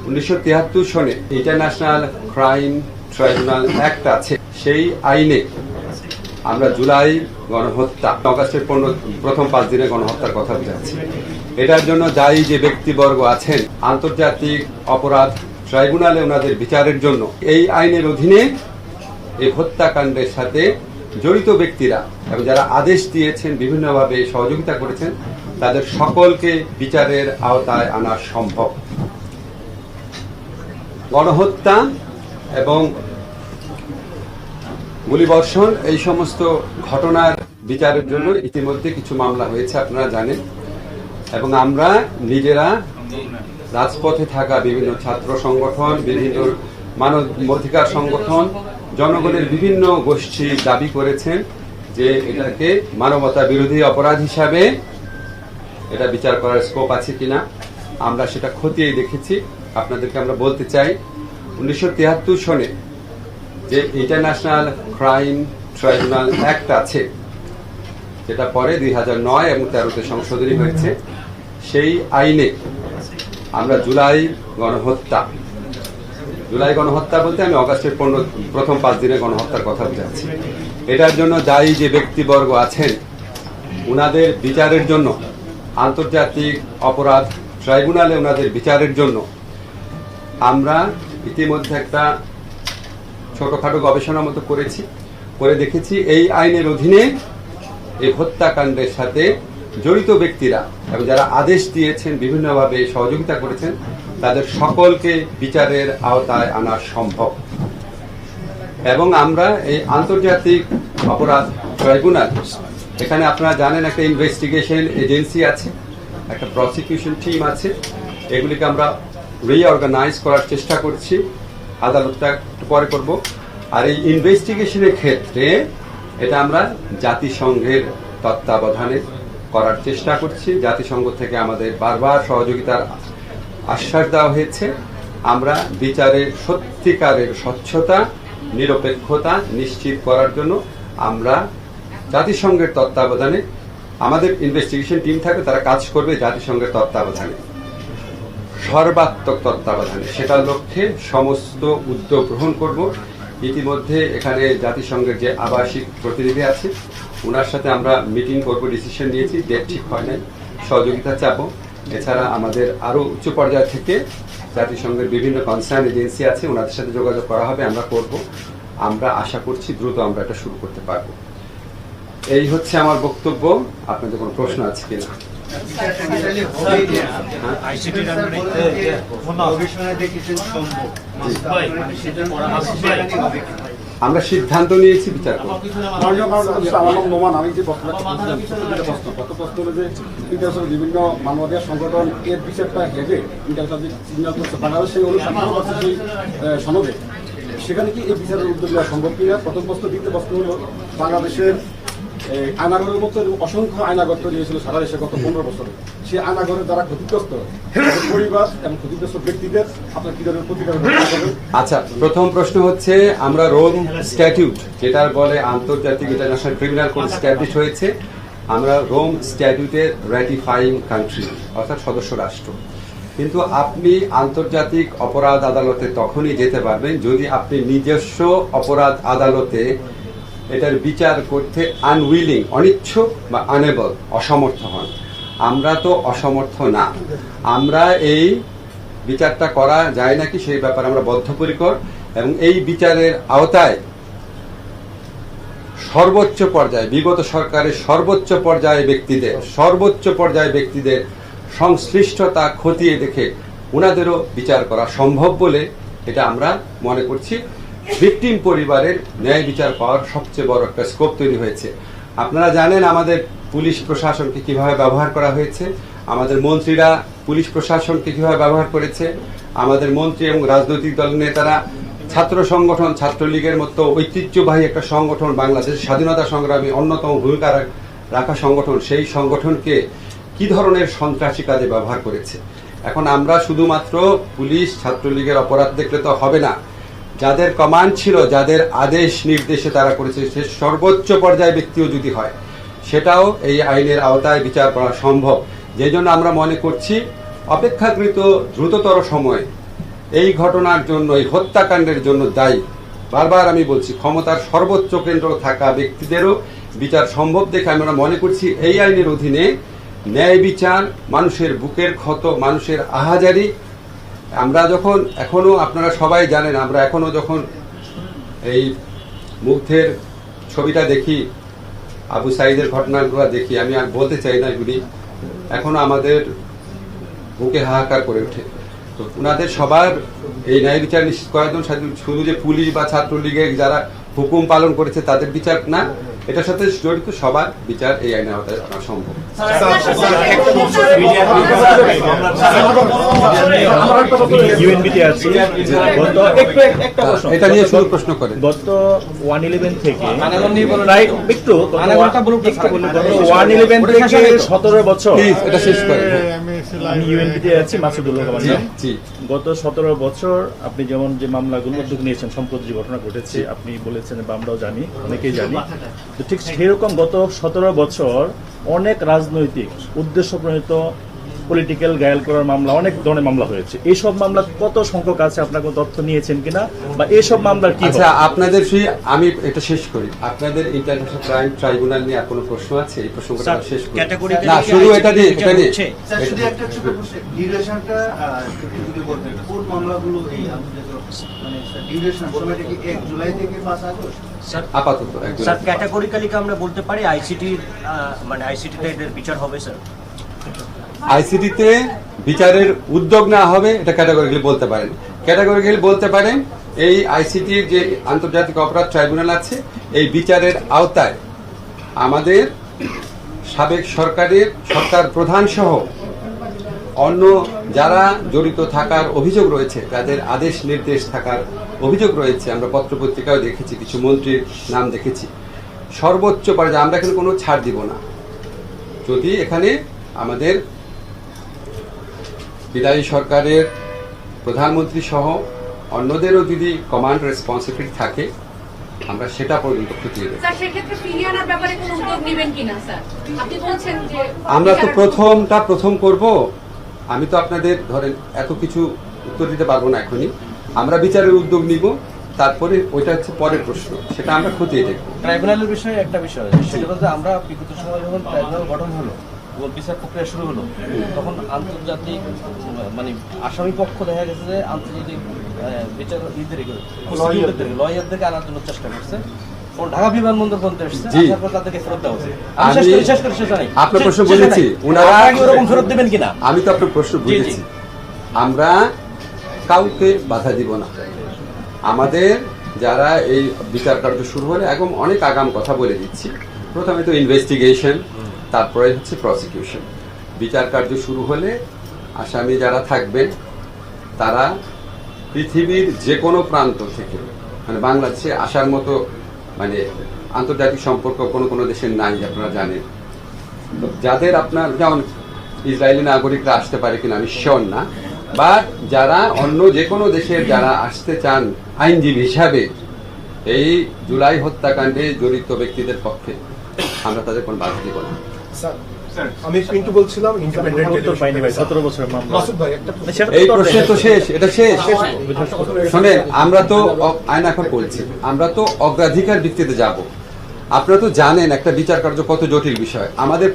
1973 সনে international crime tribunal act আছে। সেই আইনে আমরা জুলাই গণহত্যা, অগাস্টের প্রথম 5 দিনে গণহত্যার কথা বুঝাচ্ছি। এটার জন্য দায়ী যে ব্যক্তিবর্গ আছেন, আন্তর্জাতিক অপরাধ ট্রাইব্যুনালে ওনাদের বিচারের জন্য এই আইনের অধীনে এই হত্যাকাণ্ডের সাথে জড়িত ব্যক্তিরা এবং যারা আদেশ দিয়েছেন, বিভিন্নভাবে সহযোগিতা করেছেন, তাদের সকলকে বিচারের আওতায় আনা সম্ভব। গণহত্যা এবং গুলিবর্ষণ এই সমস্ত ঘটনার বিচারের জন্য ইতিমধ্যে কিছু মামলা হয়েছে, আপনারা জানেন। এবং আমরা নিজেরা রাজপথে থাকা বিভিন্ন ছাত্র সংগঠন, বিভিন্ন মানবাধিকার সংগঠন, জনগণের বিভিন্ন গোষ্ঠী দাবি করেছেন যে এটাকে মানবতা বিরোধী অপরাধ হিসাবে এটা বিচার করার স্কোপ আছে কিনা। আমরা সেটা খতিয়ে দেখেছি। আপনাদেরকে আমরা বলতে চাই, 1973 সনে যে ইন্টারন্যাশনাল ক্রাইম ট্রাইব্যুনাল অ্যাক্ট আছে, যেটা পরে 2009 এবং 13-তে সংশোধনী হয়েছে, সেই আইনে আমরা জুলাই গণহত্যা বলতে আমি অগাস্টের প্রথম 5 দিনে গণহত্যার কথা বুঝাচ্ছি। এটার জন্য দায়ী যে ব্যক্তিবর্গ আছেন, ওনাদের বিচারের জন্য আন্তর্জাতিক অপরাধ ট্রাইব্যুনালে ওনাদের বিচারের জন্য আমরা ইতিমধ্যে একটা ছোটখাটো গবেষণার মতো করে দেখেছি। এই আইনের অধীনে এই হত্যাকাণ্ডের সাথে জড়িত ব্যক্তিরা এবং যারা আদেশ দিয়েছেন, বিভিন্নভাবে সহযোগিতা করেছেন, তাদের সকলকে বিচারের আওতায় আনা সম্ভব। এবং আমরা এই আন্তর্জাতিক অপরাধ ট্রাইব্যুনাল, এখানে আপনারা জানেন একটা ইনভেস্টিগেশন এজেন্সি আছে, একটা প্রসিকিউশন টিম আছে, এগুলিকে আমরা রিঅর্গানাইজ করার চেষ্টা করছি। আদালতটা একটু পরে করব। আর এই ইনভেস্টিগেশনের ক্ষেত্রে এটা আমরা জাতিসংঘের তত্ত্বাবধানে করার চেষ্টা করছি। জাতিসংঘ থেকে আমাদের বারবার সহযোগিতার আশ্বাস দেওয়া হয়েছে। আমরা বিচারের সত্যিকারের স্বচ্ছতা, নিরপেক্ষতা নিশ্চিত করার জন্য আমরা জাতিসংঘের তত্ত্বাবধানে, আমাদের ইনভেস্টিগেশন টিম থাকবে, তারা কাজ করবে জাতিসংঘের তত্ত্বাবধানে, সর্বাত্মক তত্ত্বাবধানে। সেটার লক্ষ্যে সমস্ত উদ্যোগ গ্রহণ করব। ইতিমধ্যে এখানে জাতিসংঘের যে আবাসিক প্রতিনিধি আছে, ওনার সাথে আমরা মিটিং করব, ডিসিশন নিয়েছি, ডেট ঠিক হয় নাই, সহযোগিতা চাবো। এছাড়া আমাদের আরও উচ্চ পর্যায় থেকে জাতিসংঘের বিভিন্ন কনসার্ন এজেন্সি আছে, ওনাদের সাথে যোগাযোগ করা হবে, আমরা করব। আমরা আশা করছি দ্রুত আমরা এটা শুরু করতে পারবো। এই হচ্ছে আমার বক্তব্য। আপনাদের কোনো প্রশ্ন আছে কিনা? আমরা সিদ্ধান্ত নিয়েছি বিচার করব। বিভিন্ন মানবাধিকার সংগঠন এর বিচারটা হেঁটে বাংলাদেশের সনদে, সেখানে কি এই বিচারের উদ্যোগ নেওয়া সম্ভব কিনা? প্রথম প্রশ্ন। দ্বিতীয় প্রশ্ন হল, বাংলাদেশের আয়নাঘরের মতো অসংখ্য আয়নাঘর তৈরি হয়েছিল সারা দেশে গত 15 বছরে। সেই আয়নাঘরের দ্বারা ক্ষতিগ্রস্ত পরিবার এবং ক্ষতিগ্রস্ত ব্যক্তিদের আপনার কি ধরনের প্রতিকার করবেন? আচ্ছা, প্রথম প্রশ্ন হচ্ছে, আমরা রোম স্ট্যাটিউট, যেটা বলে আন্তর্জাতিক ইন্টারন্যাশনাল ক্রিমিনাল কোড স্ট্যাবলিশ হয়েছে, আমরা রোম স্ট্যাটিউটের র্যাটিফাইং কান্ট্রি, অর্থাৎ সদস্য রাষ্ট্র। কিন্তু আপনি আন্তর্জাতিক অপরাধ আদালতে তখনই যেতে পারবেন যদি আপনি নিজস্ব অপরাধ আদালতে এটার বিচার করতে আনউইলিং, অনিচ্ছুক বা আনএবল, অসমর্থ হন। আমরা তো অসমর্থ না। আমরা এই বিচারটা করা যায় নাকি সেই ব্যাপারে আমরা বদ্ধপরিকর, এবং এই বিচারের আওতায় সর্বোচ্চ পর্যায়ে, বিগত সরকারের সর্বোচ্চ পর্যায়ে ব্যক্তিদের সংশ্লিষ্টতা খতিয়ে দেখে ওনাদেরও বিচার করা সম্ভব বলে এটা আমরা মনে করছি। ভিকটিম পরিবারের ন্যায় বিচার পাওয়ার সবচেয়ে বড় একটা স্কোপ তৈরি হয়েছে। আপনারা জানেন আমাদের পুলিশ প্রশাসনকে কিভাবে ব্যবহার করা হয়েছে, আমাদের মন্ত্রীরা পুলিশ প্রশাসনকে কিভাবে ব্যবহার করেছে, আমাদের মন্ত্রী এবং রাজনৈতিক দল নেতারা ছাত্র সংগঠন, ছাত্রলীগের মতো ঐতিহ্যবাহী একটা সংগঠন, বাংলাদেশ স্বাধীনতা সংগ্রামী অন্যতম ভূমিকা রাখা সংগঠন, সেই সংগঠনকে কি ধরনের সন্ত্রাসী কাজে ব্যবহার করেছে। এখন আমরা শুধুমাত্র পুলিশ ছাত্রলীগের অপরাধ দেখলে তো হবে না। যাদের কমান্ড ছিল, যাদের আদেশ নির্দেশে তারা করেছে, সে সর্বোচ্চ পর্যায়ে ব্যক্তিও যদি হয়, সেটাও এই আইনের আওতায় বিচার করা সম্ভব। যে জন্য আমরা মনে করছি অপেক্ষাকৃত দ্রুততর সময়ে এই ঘটনার জন্য, এই হত্যাকাণ্ডের জন্য দায়ী, বারবার আমি বলছি, ক্ষমতার সর্বোচ্চ কেন্দ্র থাকা ব্যক্তিদেরও বিচার সম্ভব দেখে আমরা মনে করছি এই আইনের অধীনে ন্যায় বিচার, মানুষের বুকের ক্ষত, মানুষের আহাজারি। আমরা যখন এখনো, আপনারা সবাই জানেন, আমরা এখনো যখন এই মুগ্ধের ছবিটা দেখি, আবু সাইদের ঘটনাগুলো দেখি, আমি আর বলতে চাই না এগুলি, এখনো আমাদের বুকে হাহাকার করে ওঠে। তো ওনাদের সবার এই ন্যায় বিচার নিশ্চিত করার জন্য শুধু যে পুলিশ বা ছাত্রলীগের যারা হুকুম পালন করেছে তাদের বিচার না, এটার সাথে জড়িত সবার বিচার এই আইনের আওতায় আনা সম্ভব। এটা নিয়ে শুধু প্রশ্ন করেন। গত 111 থেকে প্রায় একটু 111 থেকে 17 বছর, প্লিজ এটা শেষ করেন। আমি ইউএনপিতে আছি, মাসুদুল রহমান। জি, গত 17 বছর আপনি যেমন যে মামলাগুলো উদ্যোগ নিয়েছেন, সম্প্রতি যে ঘটনা ঘটেছে আপনি বলেছেন বা আমরাও জানি, অনেকেই জানি, তো ঠিক সেরকম গত 17 বছর অনেক রাজনৈতিক উদ্দেশ্য প্রণীত পলিটিক্যাল গায়াল করার মামলা, অনেক ধরনের মামলা হয়েছে। এইসব মামলা কত সংখ্যক আছে, আপনার কোনো তথ্য নিয়েছেন কিনা, বা এইসব মামলার কি? আচ্ছা, আপনাদের আমি এটা শেষ করি। আপনাদের ইন্টারন্যাশনাল ক্রাইম ট্রাইব্যুনাল নিয়ে আর কোনো প্রশ্ন আছে? এই প্রসঙ্গটা শেষ করি না, শুধু এটা দিয়ে শুধু একটা ছোট প্রশ্ন, ডিউরেশনটা যদি বলতেন কোন মামলাগুলো এই মানে ডিউরেশন সময়টা কি 1 জুলাই থেকে 5 আগস্ট? আপাতত একজন স্যার ক্যাটাগরিক্যালি কি আমরা বলতে পারি আইসিটির মানে আইসিটিতে এদের বিচার হবে স্যার? আইসিটিতে বিচারের উদ্যোগ না হবে এটা ক্যাটাগরিক্যালি বলতে পারেন। ক্যাটাগরিক্যালি বলতে পারেন এই আইসিটির যে আন্তর্জাতিক অপরাধ ট্রাইব্যুনাল আছে, এই বিচারের আওতায় আমাদের সাবেক সরকার প্রধান সহ অন্য যারা জড়িত থাকার অভিযোগ রয়েছে, তাদের আদেশ নির্দেশ থাকার অভিযোগ রয়েছে। আমরা পত্রপত্রিকাও দেখেছি, কিছু মন্ত্রীর নাম দেখেছি। সর্বোচ্চ পর্যায়ে আমরা এখানে কোনো ছাড় দিব না। যদি এখানে আমাদের বিদায়ী সরকারের প্রধানমন্ত্রী সহ অন্যদেরও যদি কমান্ড রেসপন্সিবিলিটি থাকে, আমরা সেটা পর্যন্ত খতিয়ে দেব। স্যার, সেক্ষেত্রে ফিরিয়ে আনার ব্যাপারে কোনো উদ্যোগ নেবেন কিনা স্যার? আপনি বলছেন যে আমরা তো প্রথম করব। আমি তো আপনাদের ধরেন এত কিছু উত্তর দিতে পারবো না এখনই। আমরা বিচারের উদ্যোগ নিব, তারপরে ওইটা হচ্ছে পরের প্রশ্ন, সেটা আমরা খতিয়ে দেখব। ট্রাইব্যুনালের বিষয়ে একটা বিষয় আছে, সেটা হচ্ছে আমরা বিগত সময় যখন ট্রাইব্যুনাল গঠন হলো, বিচার প্রক্রিয়া শুরু হলো, তখন আন্তর্জাতিক মানে আসামি পক্ষ দেখা গেছে যে আন্তর্জাতিক বিচার লয়ারদেরকে আনার জন্য চেষ্টা করছে। ঢাকা বিমানবন্দর পর্যন্ত এসেছে, আসার পর তাদেরকে ফেরত দেওয়া হয়েছে। আপনার প্রশ্ন বুঝেছি, ওনারা ওরকম ফেরত দেবেন কিনা? আমি তো আপনার প্রশ্ন বুঝেছি। আমরা কাউকে বাধা দিব না। আমাদের যারা এই বিচার কার্য শুরু হলে এখন অনেক আগাম কথা বলে দিচ্ছি। প্রথমে তো ইনভেস্টিগেশন, তারপরে হচ্ছে প্রসিকিউশন। বিচার কার্য শুরু হলে আসামি যারা থাকবেন তারা পৃথিবীর যে কোনো প্রান্ত থেকে, মানে বাংলাদেশে আসার মতো মানে আন্তর্জাতিক সম্পর্ক কোনো দেশের নাই, আপনারা জানেন। তো যাদের আপনার যেমন ইসরায়েলি নাগরিকরা আসতে পারে কিনা আমি শিওর না, বা যারা অন্য যে কোনো দেশের যারা আসতে চান আইনজীবী হিসাবে, এই জুলাই হত্যাকাণ্ডে জড়িত ব্যক্তিদের পক্ষে আমরা তাদের কোনো বাধা দিব না। আমি কিন্তু বলছিলাম উত্তর পাইনি ভাই, 17 বছরের মামলা। মাসুদ ভাই একটা এই প্রশ্ন তো শেষ, এটা শেষ। শোনেন, আমরা তো আইন এখন বলছি, আমরা তো অগ্রাধিকার ভিত্তিতে যাব। আপনারা তো জানেন একটা বিচার কার্য কত জটিল বিষয়। আমাদের